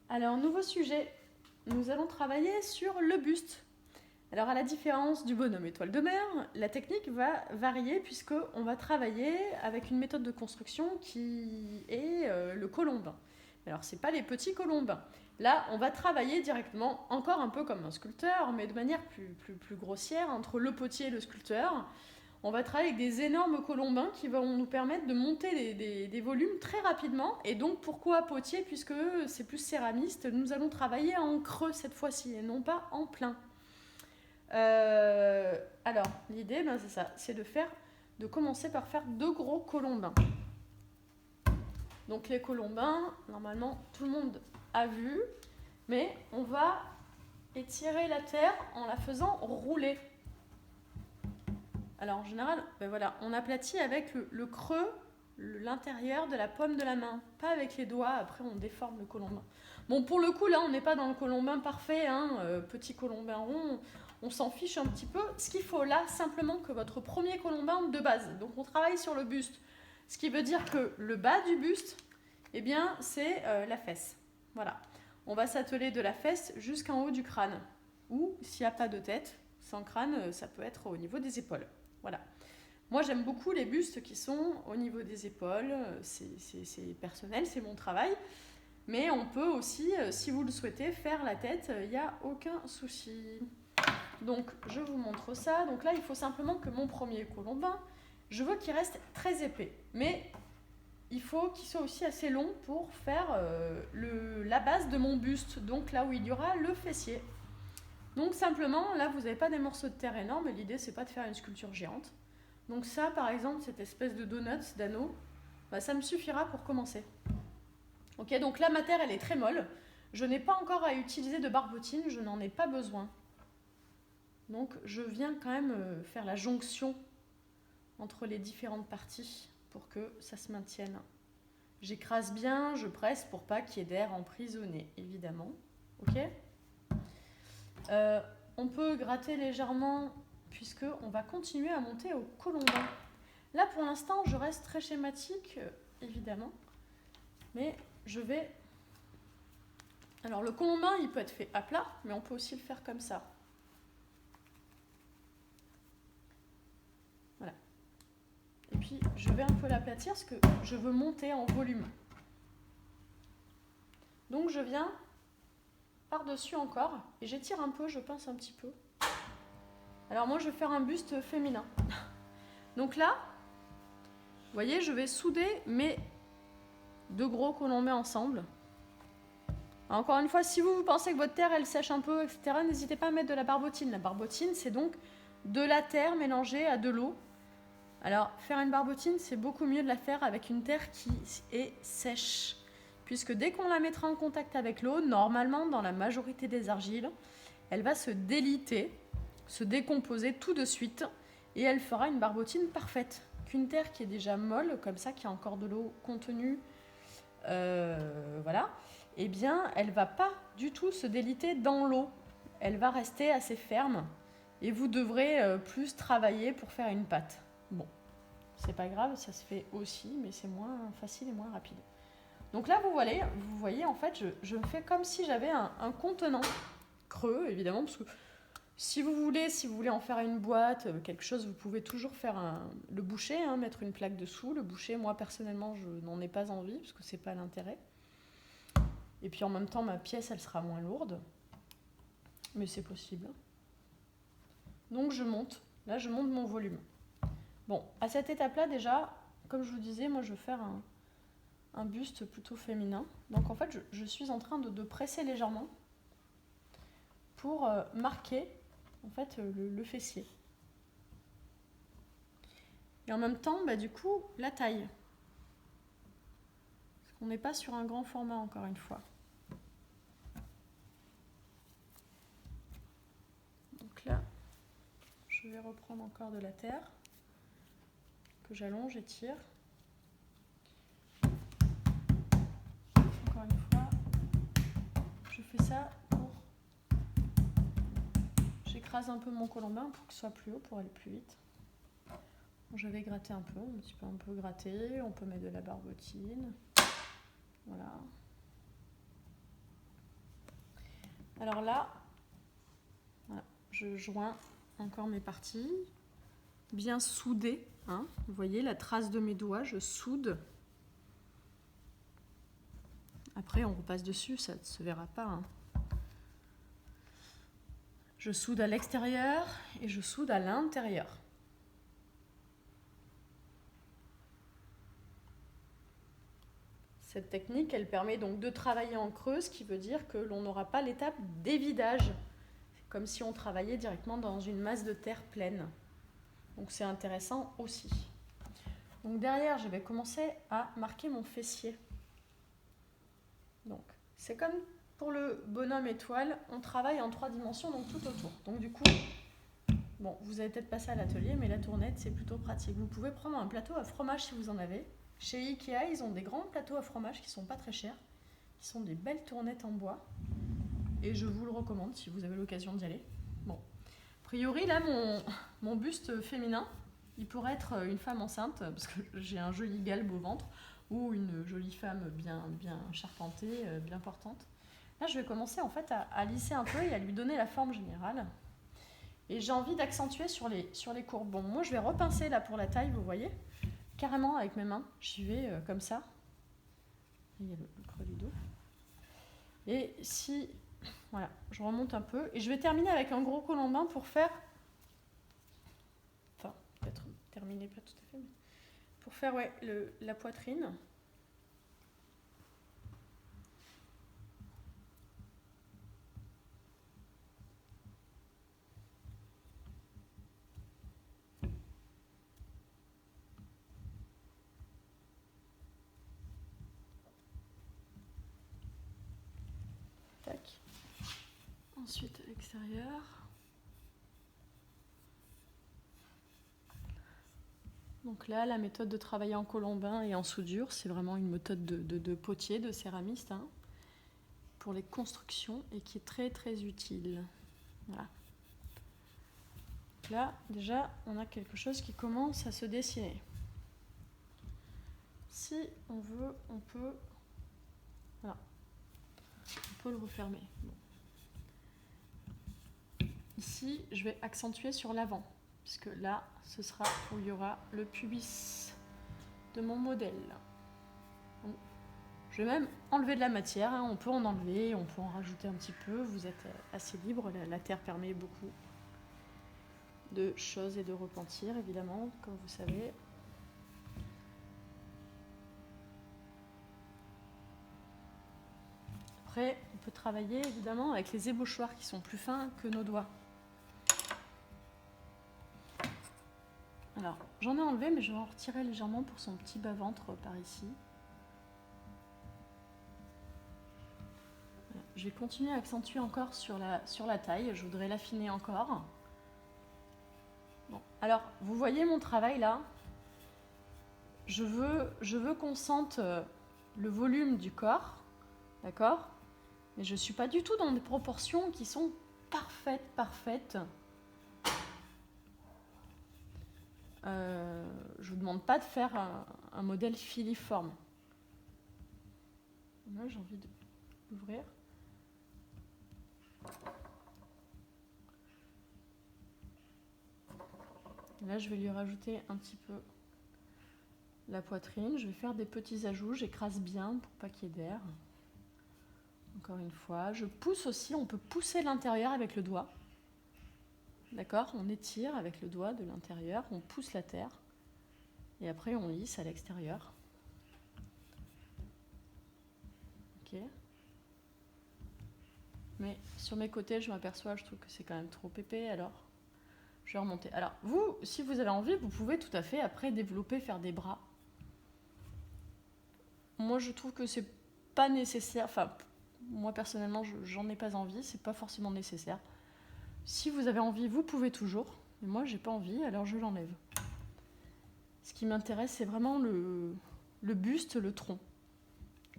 Alors, nouveau sujet. Nous allons travailler sur le buste. Alors, à la différence du bonhomme étoile de mer, la technique va varier puisqu'on va travailler avec une méthode de construction qui est le colombin. Alors, ce n'est pas les petits colombins. Là, on va travailler directement, encore un peu comme un sculpteur, mais de manière plus grossière, entre le potier et le sculpteur. On va travailler avec des énormes colombins qui vont nous permettre de monter des volumes très rapidement. Et donc, pourquoi potier? Puisque c'est plus céramiste. Nous allons travailler en creux cette fois-ci et non pas en plein. Alors, l'idée, c'est ça. C'est de commencer par faire 2 gros colombins. Donc, les colombins, normalement, tout le monde a vu. Mais on va étirer la terre en la faisant rouler. Alors en général, on aplatit avec le creux, l'intérieur de la paume de la main, pas avec les doigts, après on déforme le colombin. Bon, pour le coup, là, on n'est pas dans le colombin parfait, petit colombin rond, on s'en fiche un petit peu. Ce qu'il faut là, simplement que votre premier colombin de base, donc on travaille sur le buste, ce qui veut dire que le bas du buste, c'est la fesse. Voilà. On va s'atteler de la fesse jusqu'en haut du crâne, ou s'il n'y a pas de tête, sans crâne, ça peut être au niveau des épaules. Voilà. Moi, j'aime beaucoup les bustes qui sont au niveau des épaules. C'est personnel, c'est mon travail. Mais on peut aussi, si vous le souhaitez, faire la tête. Il n'y a aucun souci. Donc, je vous montre ça. Donc là, il faut simplement que mon premier colombin, je veux qu'il reste très épais. Mais il faut qu'il soit aussi assez long pour faire la base de mon buste. Donc là où il y aura le fessier. Donc simplement, là, vous n'avez pas des morceaux de terre énormes, l'idée, c'est pas de faire une sculpture géante. Donc ça, par exemple, cette espèce de donuts, d'anneau, ça me suffira pour commencer. Ok, donc là, ma terre, elle est très molle. Je n'ai pas encore à utiliser de barbotine, je n'en ai pas besoin. Donc je viens quand même faire la jonction entre les différentes parties pour que ça se maintienne. J'écrase bien, je presse pour pas qu'il y ait d'air emprisonné, évidemment. Ok ? On peut gratter légèrement puisqu'on va continuer à monter au colombin. Là, pour l'instant, je reste très schématique, évidemment. Mais je vais... Alors, le colombin, il peut être fait à plat, mais on peut aussi le faire comme ça. Voilà. Et puis, je vais un peu l'aplatir parce que je veux monter en volume. Donc, je viens par-dessus encore et j'étire un peu, je pince un petit peu. Alors, moi, je vais faire un buste féminin. Donc là, vous voyez, je vais souder mes 2 gros colombins ensemble. Alors encore une fois, si vous pensez que votre terre, elle sèche un peu, etc., n'hésitez pas à mettre de la barbotine. La barbotine, c'est donc de la terre mélangée à de l'eau. Alors, faire une barbotine, c'est beaucoup mieux de la faire avec une terre qui est sèche. Puisque dès qu'on la mettra en contact avec l'eau, normalement, dans la majorité des argiles, elle va se déliter, se décomposer tout de suite, et elle fera une barbotine parfaite. Qu'une terre qui est déjà molle, comme ça, qui a encore de l'eau contenue, voilà, eh bien, elle va pas du tout se déliter dans l'eau. Elle va rester assez ferme, et vous devrez plus travailler pour faire une pâte. Bon, c'est pas grave, ça se fait aussi, mais c'est moins facile et moins rapide. Donc là, vous voyez en fait, je fais comme si j'avais un contenant creux, évidemment, parce que si vous voulez en faire une boîte, quelque chose, vous pouvez toujours faire le boucher, mettre une plaque dessous. Le boucher, moi personnellement, je n'en ai pas envie, parce que c'est pas l'intérêt. Et puis en même temps, ma pièce, elle sera moins lourde. Mais c'est possible. Donc je monte. Là, je monte mon volume. Bon, à cette étape-là, déjà, comme je vous disais, moi, je veux faire un buste plutôt féminin. Donc en fait, je suis en train de presser légèrement pour marquer en fait le fessier. Et en même temps, du coup, la taille. Parce qu'on n'est pas sur un grand format, encore une fois. Donc là, je vais reprendre encore de la terre que j'allonge et tire. Encore une fois, je fais ça pour... J'écrase un peu mon colombin pour qu'il soit plus haut, pour aller plus vite. Je vais gratter un peu gratter, on peut mettre de la barbotine. Voilà. Alors là, voilà, je joins encore mes parties, bien soudées. Hein. Vous voyez la trace de mes doigts, je soude. Après, on repasse dessus, ça ne se verra pas. Hein. Je soude à l'extérieur et je soude à l'intérieur. Cette technique, elle permet donc de travailler en creux, ce qui veut dire que l'on n'aura pas l'étape d'évidage. C'est comme si on travaillait directement dans une masse de terre pleine. Donc c'est intéressant aussi. Donc derrière, je vais commencer à marquer mon fessier. Donc c'est comme pour le bonhomme étoile, on travaille en 3 dimensions, donc tout autour. Donc du coup, bon, vous avez peut-être passé à l'atelier, mais la tournette, c'est plutôt pratique. Vous pouvez prendre un plateau à fromage si vous en avez. Chez Ikea, ils ont des grands plateaux à fromage qui sont pas très chers, qui sont des belles tournettes en bois. Et je vous le recommande si vous avez l'occasion d'y aller. Bon, a priori, là, mon buste féminin, il pourrait être une femme enceinte, parce que j'ai un joli galbe au ventre, ou une jolie femme bien charpentée, bien portante. Là, je vais commencer en fait à lisser un peu et à lui donner la forme générale. Et j'ai envie d'accentuer sur les courbes. Bon, moi, je vais repincer là pour la taille, vous voyez, carrément avec mes mains. J'y vais comme ça. Il y a le creux du dos. Et si... Voilà, je remonte un peu. Et je vais terminer avec un gros colombin pour faire... Enfin, peut-être terminer pas tout à fait, mais... Pour faire ouais, la poitrine. Tac. Ensuite, à l'extérieur. Donc là, la méthode de travailler en colombin et en soudure, c'est vraiment une méthode de potier, de céramiste, hein, pour les constructions et qui est très très utile. Voilà. Donc là, déjà, on a quelque chose qui commence à se dessiner. Si on veut, on peut... Voilà. On peut le refermer. Bon. Ici, je vais accentuer sur l'avant, puisque là, ce sera où il y aura le pubis de mon modèle. Donc, je vais même enlever de la matière, hein. On peut en enlever, on peut en rajouter un petit peu, vous êtes assez libre, la terre permet beaucoup de choses et de repentir, évidemment, comme vous savez. Après, on peut travailler, évidemment, avec les ébauchoirs qui sont plus fins que nos doigts. Alors, j'en ai enlevé, mais je vais en retirer légèrement pour son petit bas-ventre par ici. Voilà. Je vais continuer à accentuer encore sur la taille, je voudrais l'affiner encore. Bon. Alors, vous voyez mon travail là? Je veux qu'on sente le volume du corps, d'accord? Mais je ne suis pas du tout dans des proportions qui sont parfaites. Je vous demande pas de faire un modèle filiforme. Là, j'ai envie d'ouvrir. Là, je vais lui rajouter un petit peu la poitrine. Je vais faire des petits ajouts. J'écrase bien pour pas qu'il y ait d'air. Encore une fois, je pousse aussi. On peut pousser l'intérieur avec le doigt. D'accord? On étire avec le doigt de l'intérieur. On pousse la terre. Et après, on lisse à l'extérieur. Ok. Mais sur mes côtés, je m'aperçois, je trouve que c'est quand même trop épais, alors je vais remonter. Alors, vous, si vous avez envie, vous pouvez tout à fait après développer, faire des bras. Moi, je trouve que c'est pas nécessaire. Enfin, moi personnellement, j'en ai pas envie, c'est pas forcément nécessaire. Si vous avez envie, vous pouvez toujours. Mais moi, j'ai pas envie, alors je l'enlève. Ce qui m'intéresse, c'est vraiment le buste, le tronc.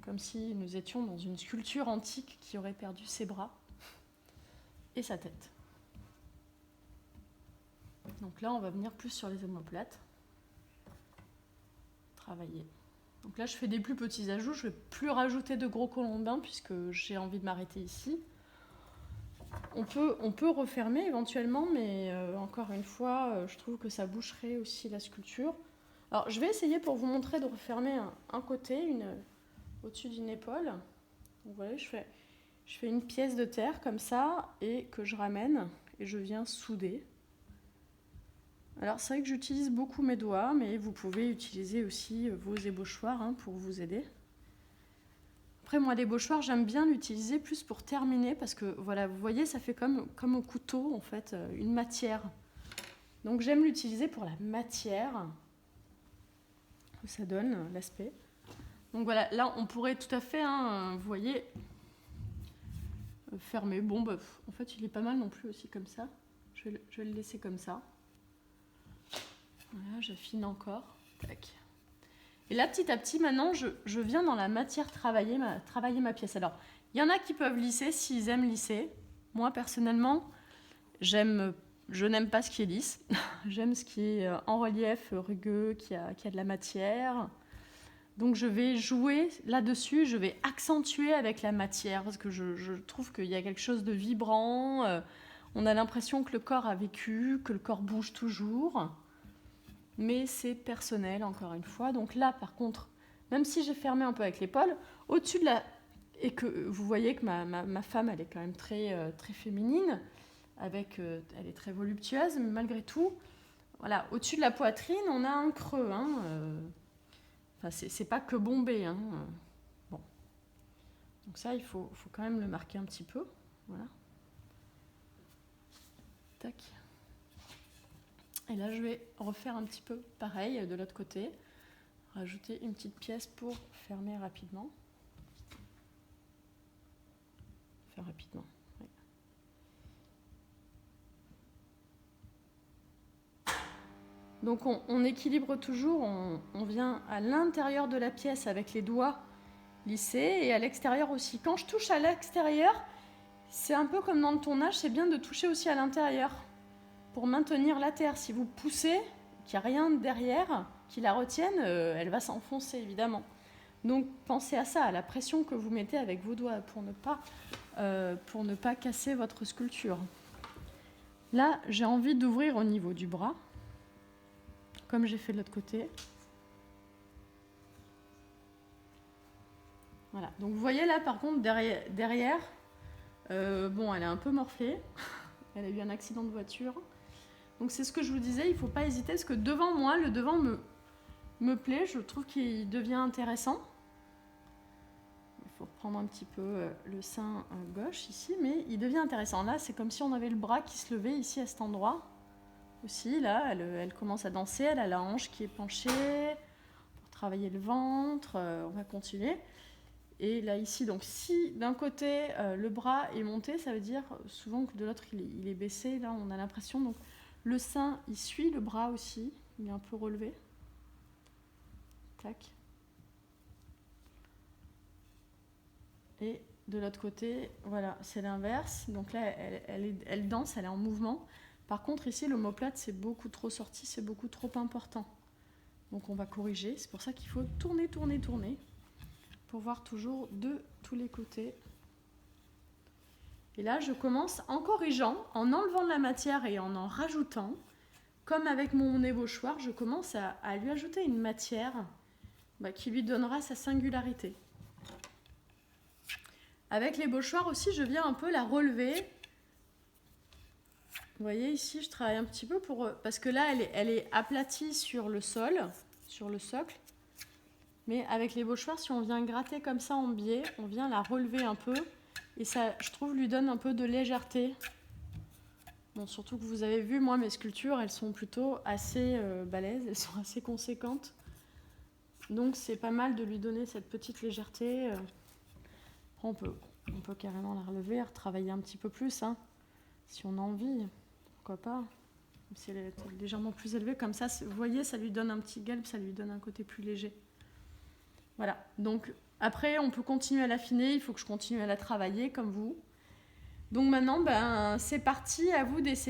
Comme si nous étions dans une sculpture antique qui aurait perdu ses bras et sa tête. Donc là, on va venir plus sur les omoplates. Travailler. Donc là, je fais des plus petits ajouts. Je ne vais plus rajouter de gros colombins puisque j'ai envie de m'arrêter ici. On peut refermer éventuellement, mais encore une fois, je trouve que ça boucherait aussi la sculpture. Alors, je vais essayer pour vous montrer de refermer un côté, au-dessus d'une épaule. Donc, voilà, je fais une pièce de terre comme ça et que je ramène et je viens souder. Alors, c'est vrai que j'utilise beaucoup mes doigts, mais vous pouvez utiliser aussi vos ébauchoirs pour vous aider. Après, moi, l'ébauchoir, j'aime bien l'utiliser plus pour terminer parce que, voilà, vous voyez, ça fait comme au couteau, en fait, une matière. Donc, j'aime l'utiliser pour la matière que ça donne, l'aspect. Donc, voilà, là, on pourrait tout à fait, vous voyez, fermer. Bon, bah, en fait, il est pas mal non plus aussi comme ça. Je vais le laisser comme ça. Voilà, j'affine encore. Tac. Et là, petit à petit, maintenant, je viens dans la matière travailler ma pièce. Alors, il y en a qui peuvent lisser s'ils aiment lisser. Moi, personnellement, je n'aime pas ce qui est lisse. J'aime ce qui est en relief, rugueux, qui a de la matière. Donc, je vais jouer là-dessus, je vais accentuer avec la matière parce que je trouve qu'il y a quelque chose de vibrant. On a l'impression que le corps a vécu, que le corps bouge toujours. Mais c'est personnel, encore une fois. Donc là, par contre, même si j'ai fermé un peu avec l'épaule, au-dessus de la... Et que vous voyez que ma femme, elle est quand même très féminine, elle est très voluptueuse, mais malgré tout, voilà, au-dessus de la poitrine, on a un creux. Enfin, c'est pas que bombé. Bon. Donc ça, il faut quand même le marquer un petit peu. Voilà. Tac. Et là, je vais refaire un petit peu pareil de l'autre côté. Rajouter une petite pièce pour fermer rapidement. Faire rapidement. Oui. Donc, on équilibre toujours. On vient à l'intérieur de la pièce avec les doigts lissés et à l'extérieur aussi. Quand je touche à l'extérieur, c'est un peu comme dans le tournage. C'est bien de toucher aussi à l'intérieur. Pour maintenir la terre, si vous poussez, qu'il n'y a rien derrière qui la retienne, elle va s'enfoncer évidemment. Donc pensez à ça, à la pression que vous mettez avec vos doigts pour ne pas casser votre sculpture. Là, j'ai envie d'ouvrir au niveau du bras, comme j'ai fait de l'autre côté. Voilà, donc vous voyez là par contre derrière bon, elle est un peu morflée, elle a eu un accident de voiture. Donc c'est ce que je vous disais, il ne faut pas hésiter, parce que devant moi, le devant me plaît, je trouve qu'il devient intéressant. Il faut reprendre un petit peu le sein gauche ici, mais il devient intéressant. Là, c'est comme si on avait le bras qui se levait ici à cet endroit. Aussi, là, elle commence à danser, elle a la hanche qui est penchée, pour travailler le ventre, on va continuer. Et là, ici, donc si d'un côté, le bras est monté, ça veut dire souvent que de l'autre, il est baissé. Là, on a l'impression... donc le sein, il suit le bras aussi, il est un peu relevé. Tac. Et de l'autre côté, voilà, c'est l'inverse. Donc là, elle danse, elle est en mouvement. Par contre, ici, l'omoplate, c'est beaucoup trop sorti, c'est beaucoup trop important. Donc on va corriger. C'est pour ça qu'il faut tourner, tourner, tourner, pour voir toujours de tous les côtés. Et là, je commence en corrigeant, en enlevant de la matière et en rajoutant. Comme avec mon ébauchoir, je commence à lui ajouter une matière qui lui donnera sa singularité. Avec l'ébauchoir aussi, je viens un peu la relever. Vous voyez ici, je travaille un petit peu parce que là, elle est aplatie sur le sol, sur le socle. Mais avec l'ébauchoir, si on vient gratter comme ça en biais, on vient la relever un peu. Et ça, je trouve, lui donne un peu de légèreté. Bon, surtout que vous avez vu, moi, mes sculptures, elles sont plutôt assez balèzes, elles sont assez conséquentes. Donc, c'est pas mal de lui donner cette petite légèreté. On peut carrément la relever, retravailler un petit peu plus, si on a envie. Pourquoi pas? Si elle est légèrement plus élevée, comme ça, vous voyez, ça lui donne un petit galbe, ça lui donne un côté plus léger. Voilà, donc après, on peut continuer à l'affiner, il faut que je continue à la travailler, comme vous. Donc maintenant, c'est parti, à vous d'essayer.